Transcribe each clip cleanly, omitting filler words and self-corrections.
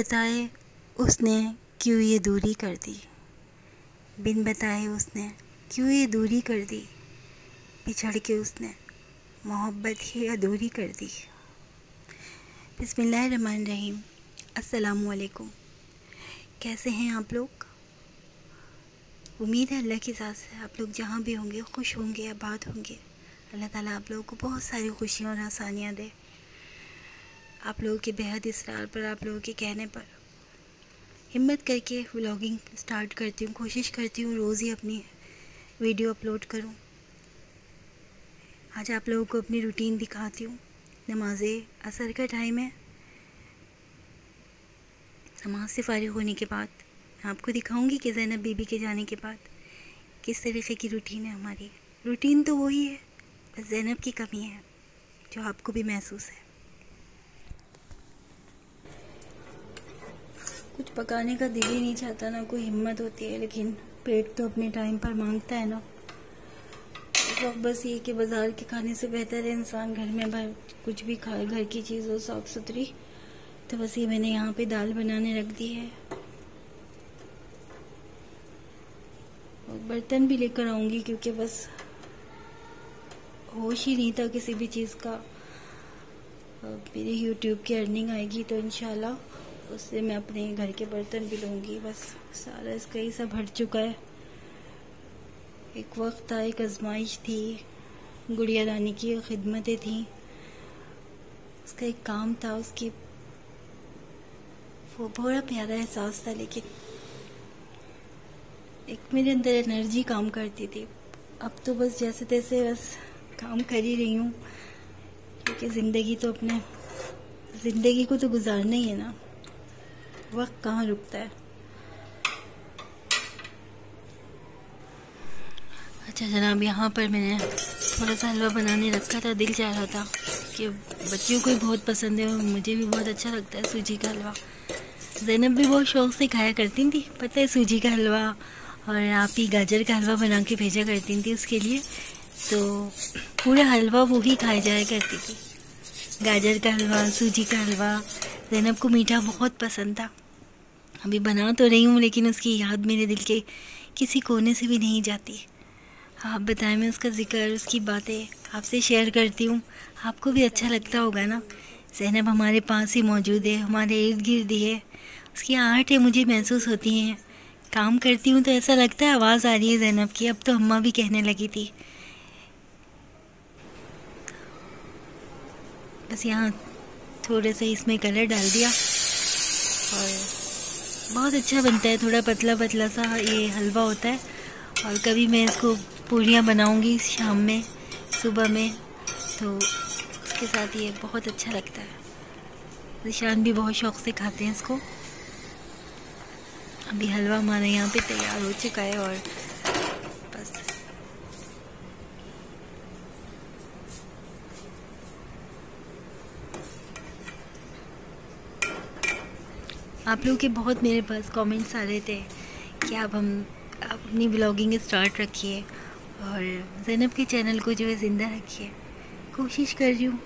बताए उसने क्यों ये दूरी कर दी, बिन बताए उसने क्यों ये दूरी कर दी, बिछड़ के उसने मोहब्बत ही अधूरी कर दी। बिस्मिल्लाहिर्रहमानिर्रहीम। अस्सलामुअलैकुम। कैसे हैं आप लोग? उम्मीद है अल्लाह की ज़ात से आप लोग जहाँ भी होंगे खुश होंगे, आबाद होंगे। अल्लाह ताला आप लोगों को बहुत सारी खुशियाँ और आसानियाँ दे। आप लोगों के बेहद इसरार पर, आप लोगों के कहने पर हिम्मत करके व्लॉगिंग स्टार्ट करती हूँ। कोशिश करती हूँ रोज़ ही अपनी वीडियो अपलोड करूँ। आज आप लोगों को अपनी रूटीन दिखाती हूँ। नमाज़े असर का टाइम है। नमाज से फ़ारिग होने के बाद आपको दिखाऊंगी कि ज़ैनब बीबी के जाने के बाद किस तरीक़े की रूटीन है हमारी। रूटीन तो वही है, बस ज़ैनब की कमी है जो आपको भी महसूस है। कुछ पकाने का दिल ही नहीं चाहता, ना कोई हिम्मत होती है, लेकिन पेट तो अपने टाइम पर मांगता है ना। तो बस ये कि बाज़ार के खाने से बेहतर है इंसान घर में भाई कुछ भी खाए, घर की चीज़ हो साफ़ सुथरी। तो बस ये मैंने यहाँ पे दाल बनाने रख दी है और बर्तन भी लेकर आऊँगी क्योंकि बस होश ही नहीं था किसी भी चीज़ का। मेरी यूट्यूब की अर्निंग आएगी तो इंशाल्लाह उससे मैं अपने घर के बर्तन भी लूँगी। बस सारा इसका ही सब हट चुका है। एक वक्त था, एक आजमाइश थी, गुड़िया रानी की खिदमतें थी, उसका एक काम था, उसकी वो बड़ा प्यारा एहसास था। लेकिन एक मेरे अंदर एनर्जी काम करती थी। अब तो बस जैसे तैसे बस काम कर ही रही हूँ क्योंकि ज़िंदगी को तो गुजारना ही है ना, वक्त कहाँ रुकता है। अच्छा जनाब, यहाँ पर मैंने थोड़ा सा हलवा बनाने रखा था। दिल चाह रहा था कि बच्चियों को भी बहुत पसंद है और मुझे भी बहुत अच्छा लगता है सूजी का हलवा। ज़ैनब भी बहुत शौक़ से खाया करती थी, पता है, सूजी का हलवा। और आप ही गाजर का हलवा बना के भेजा करती थी उसके लिए, तो पूरा हलवा वो ही खाया जाया करती थी। गाजर का हलवा, सूजी का हलवा। ज़ैनब को मीठा बहुत पसंद था। अभी बना तो रही हूँ लेकिन उसकी याद मेरे दिल के किसी कोने से भी नहीं जाती। आप बताएं, मैं उसका ज़िक्र, उसकी बातें आपसे शेयर करती हूँ, आपको भी अच्छा लगता होगा ना। ज़ैनब हमारे पास ही मौजूद है, हमारे इर्द गिर्द ही है, उसकी आहटें मुझे महसूस होती हैं। काम करती हूँ तो ऐसा लगता है आवाज़ आ रही है ज़ैनब की। अब तो अम्मा भी कहने लगी थी। बस यहाँ थोड़े से इसमें कलर डाल दिया और बहुत अच्छा बनता है। थोड़ा पतला पतला सा ये हलवा होता है। और कभी मैं इसको पूरियाँ बनाऊंगी शाम में, सुबह में, तो उसके साथ ये बहुत अच्छा लगता है। ज़िशान भी बहुत शौक़ से खाते हैं इसको। अभी हलवा हमारे यहाँ पे तैयार हो चुका है और बस आप लोगों के बहुत मेरे पास कमेंट्स आ रहे थे कि आप अपनी ब्लॉगिंग स्टार्ट रखिए और ज़ैनब के चैनल को जो है ज़िंदा रखिए। कोशिश कर रही हूँ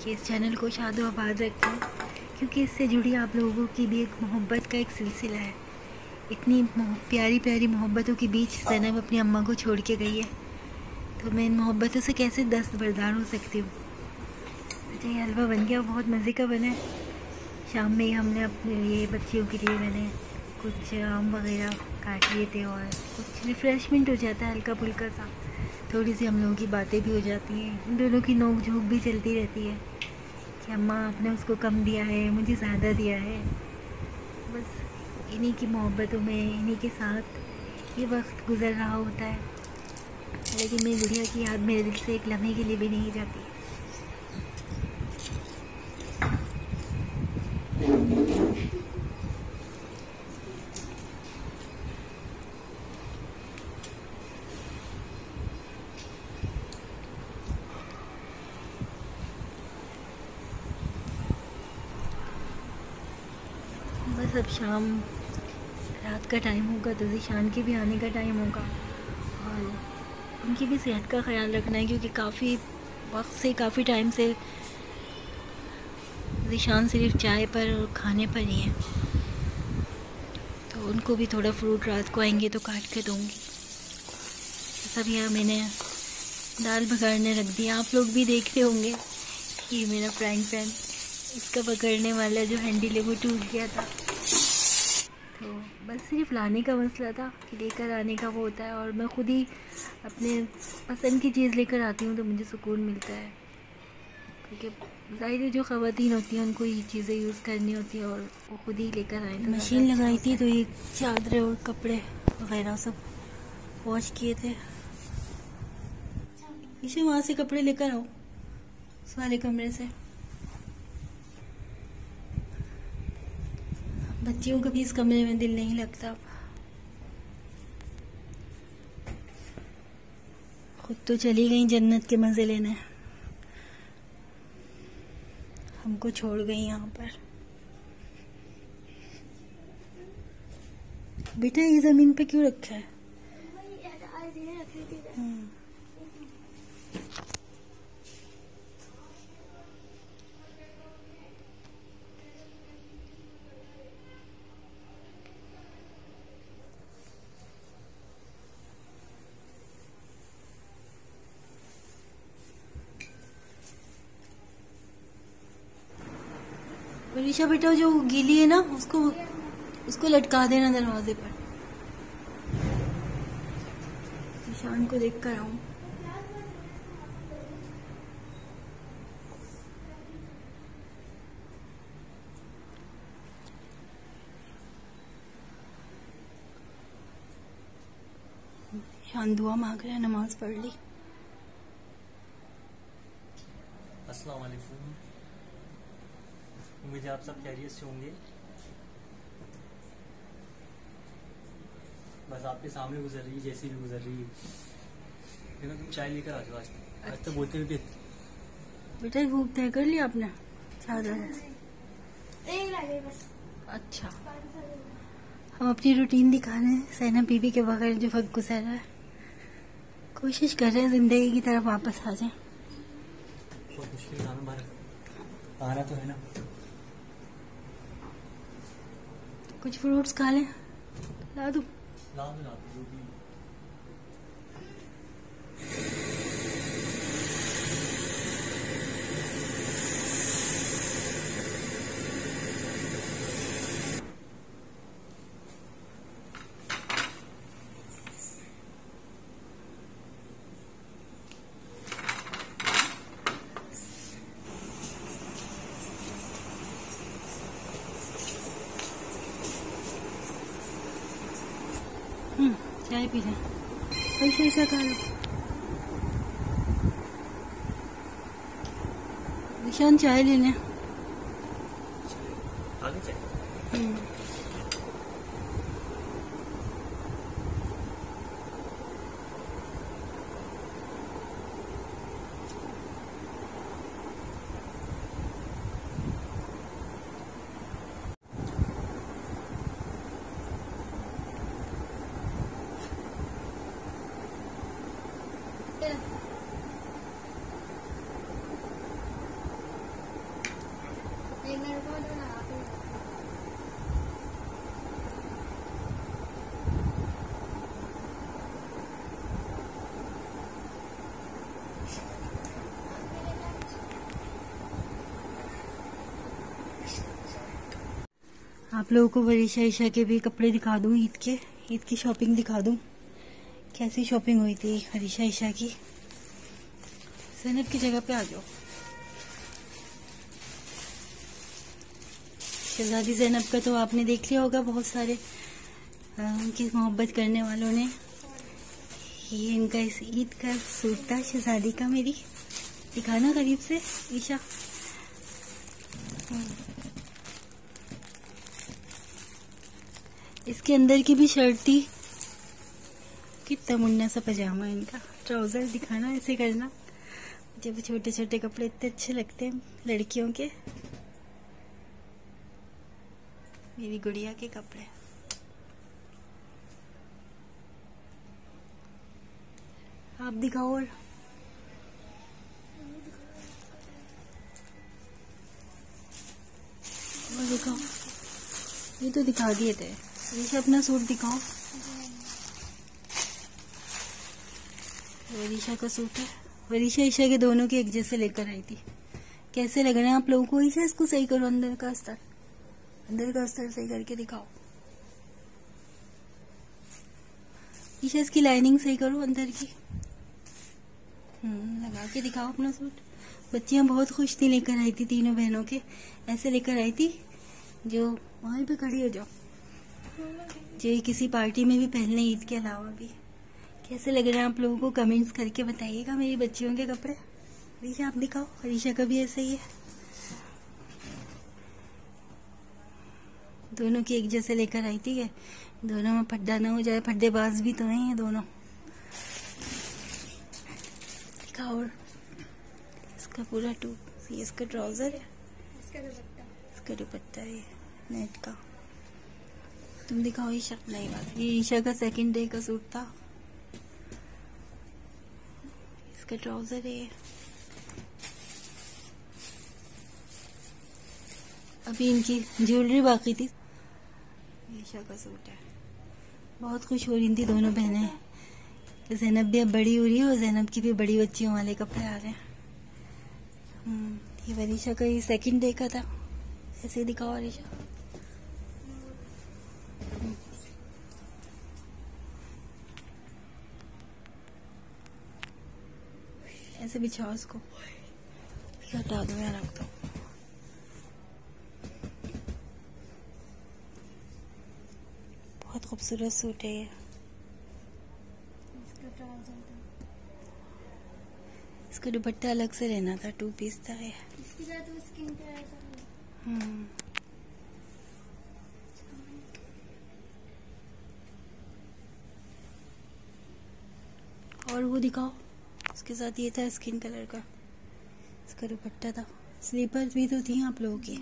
कि इस चैनल को शादो आबाद रखें क्योंकि इससे जुड़ी आप लोगों की भी एक मोहब्बत का एक सिलसिला है। इतनी प्यारी प्यारी मोहब्बतों के बीच ज़ैनब अपनी अम्मा को छोड़ के गई है, तो मैं इन मोहब्बतों से कैसे दस्तबरदार हो सकती हूँ। अच्छा, ये हलवा बन गया, बहुत मज़े का बना है। शाम में ही हमने अपने लिए बच्चियों के लिए मैंने कुछ आम वगैरह काट लिए थे और कुछ रिफ़्रेशमेंट हो जाता है हल्का फुल्का सा। थोड़ी सी हम लोगों की बातें भी हो जाती हैं, इन दोनों की नोक झोंक भी चलती रहती है कि अम्मा आपने उसको कम दिया है, मुझे ज़्यादा दिया है। बस इन्हीं की मोहब्बतों में, इन्हीं के साथ ये वक्त गुज़र रहा होता है। लेकिन मेरी गुड़िया की याद मेरे दिल से एक लम्हे के लिए भी नहीं जाती। बस अब शाम रात का टाइम होगा तो ज़िशान के भी आने का टाइम होगा और उनकी भी सेहत का ख्याल रखना है क्योंकि काफ़ी वक्त से, काफ़ी टाइम से ज़ीशान सिर्फ चाय पर और खाने पर ही है, तो उनको भी थोड़ा फ्रूट रात को आएंगे तो काट के दूँगी। सब यहाँ मैंने दाल भगाड़ने रख दिया। आप लोग भी देख रहे होंगे, ये मेरा फ्राइंग पैन, इसका पकड़ने वाला जो हैंडल है वो टूट गया था, तो बस सिर्फ लाने का मसला था कि लेकर आने का वो होता है। और मैं ख़ुद ही अपने पसंद की चीज़ लेकर आती हूँ तो मुझे सुकून मिलता है, क्योंकि ज़ाहिर है जो ख़वातीन होती हैं उनको ये चीज़ें यूज़ करनी होती है और वो ख़ुद ही लेकर आए। तो मशीन लगाई थी तो ये चादरें और कपड़े वगैरह सब वॉश किए थे। इसे वहाँ से कपड़े लेकर आओ, उस वाले कमरे से। बच्चियों का भी इस कमरे में दिल नहीं लगता। खुद तो चली गई जन्नत के मज़े लेने, हमको छोड़ गई यहाँ पर। बेटा ये ज़मीन पे क्यों रखा है? वरीशा बेटा जो गीली है ना उसको लटका देना दरवाजे पर। ईशान को देख कर आऊं। ईशान दुआ मांग रहा है, नमाज पढ़ ली। अस्सलाम वालेकुम, उम्मीद है आप सब खैरियत से होंगे। बस आपके सामने गुजर रही जैसी भी गुजर रही है। देखो तुम चाय लेकर आ जाओ। आज तो बोलते हुए बेटा भूख तय कर लिया आपने? बस। अच्छा, हम अपनी रूटीन दिखा रहे हैं। सैना बीबी के बगैर जो वक्त गुजर रहा है, कोशिश कर रहे हैं जिंदगी की तरफ वापस आ जाए। बहुत मुश्किल काम है हमारा, आना तो है ना। कुछ फ्रूट्स खा लें, ला दूं? ला दो जो भी। चाय पी लें, ऐसा खा लो। ईशान चाय ले लें। आगे चाय। आप लोगों को वरीशा ईशा के भी कपड़े दिखा दूं, ईद की शॉपिंग दिखा दूं। कैसी शॉपिंग हुई थी वरीशा ईशा की। ज़ैनब की जगह पे आ जाओ। शहजादी ज़ैनब का तो आपने देख लिया होगा, बहुत सारे उनकी मोहब्बत करने वालों ने। ये इनका इस ईद का सूट था शहजादी का। मेरी दिखाना करीब से ईशा। इसके अंदर की भी शर्ट थी। कितना मुन्ना सा पजामा है इनका। ट्राउजर दिखाना, ऐसे करना। जब छोटे छोटे कपड़े इतने अच्छे लगते हैं लड़कियों के। मेरी गुड़िया के कपड़े। आप दिखाओ। और तो दिखा दिए थे। वरीशा अपना सूट दिखाओ। वरीशा का सूट है। वरीशा ईशा के दोनों के एक जैसे लेकर आई थी। कैसे लग रहे हैं आप लोगों को? ईशा इसको सही करो, अंदर का अस्तर, अंदर का अस्तर सही करके दिखाओ। ईशा इसकी लाइनिंग सही करो अंदर की। लगा के दिखाओ अपना सूट। बच्चियां बहुत खुश थी, लेकर आई थी तीनों बहनों के। ऐसे लेकर आई थी जो वहीं पे खड़ी हो जाओ, जो किसी पार्टी में भी पहनने, ईद के अलावा भी। कैसे लग रहे हैं आप लोगों को? कमेंट्स करके बताइएगा मेरी बच्चियों के कपड़े। वरीशा आप दिखाओ। वरीशा का भी ऐसा ही है। दोनों की एक जैसे लेकर आई थी है। दोनों में फड्डा ना हो जाए, फड्डेबाज भी तो हैं ये दोनों। दिखाओ। इसका पूरा टूप, ये इसका ट्राउजर है, इसका दुपट्टा है नेट का। तुम दिखाओ ईशा। नहीं बात, ये ईशा का सेकंड डे का सूट था। इसका ट्राउजर है। अभी इनकी ज्वेलरी बाकी थी। ईशा का सूट है। बहुत खुश हो रही थी दोनों बहनें। ज़ैनब भी अब बड़ी हो रही है और ज़ैनब की भी बड़ी बच्चियों वाले कपड़े आ रहे हैं। ये वरीशा का ये सेकंड डे का था। ऐसे दिखाओ वरीशा। ऐसे बिछाओ उसको, हटा दो या रख दो। बहुत खूबसूरत सूट है ये। इसका दुपट्टा अलग से रहना था, 2 पीस था ये। इसके साथ वो स्किन कलर का और वो दिखाओ। इसके साथ ये था स्किन कलर का, इसका दुपट्टा था। स्लीपर्स भी तो थी आप लोगों की,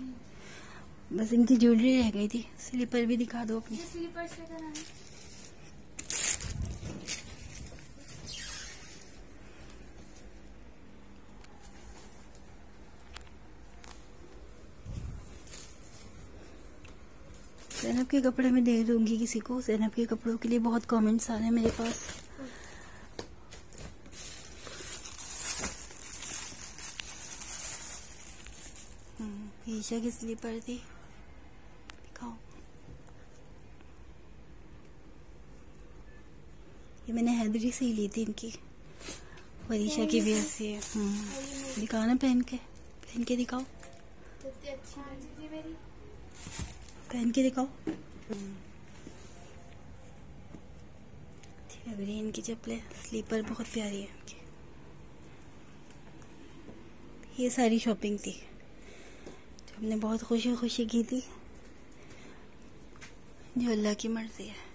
बस इनकी ज्वेलरी रह गई थी। स्लीपर भी दिखा दो अपनी। स्लीपर्स लेकर आए। ज़ैनब के कपड़े में दे दूंगी किसी को। ज़ैनब के कपड़ों के लिए बहुत कमेंट्स आ रहे हैं मेरे पास। ईशा की स्लीपर थी, दिखाओ। ये मैंने हैदरी से ही ली थी इनकी। वरीशा की भी ऐसी है। दिखाओ ना पहन के दिखाओ। कितनी अच्छी थी मेरी। पहन के दिखाओ। लग रही है इनकी चप्पलें। स्लीपर बहुत प्यारी है इनकी। ये सारी शॉपिंग थी जो हमने बहुत खुशी खुशी की थी, जो अल्लाह की मर्जी है।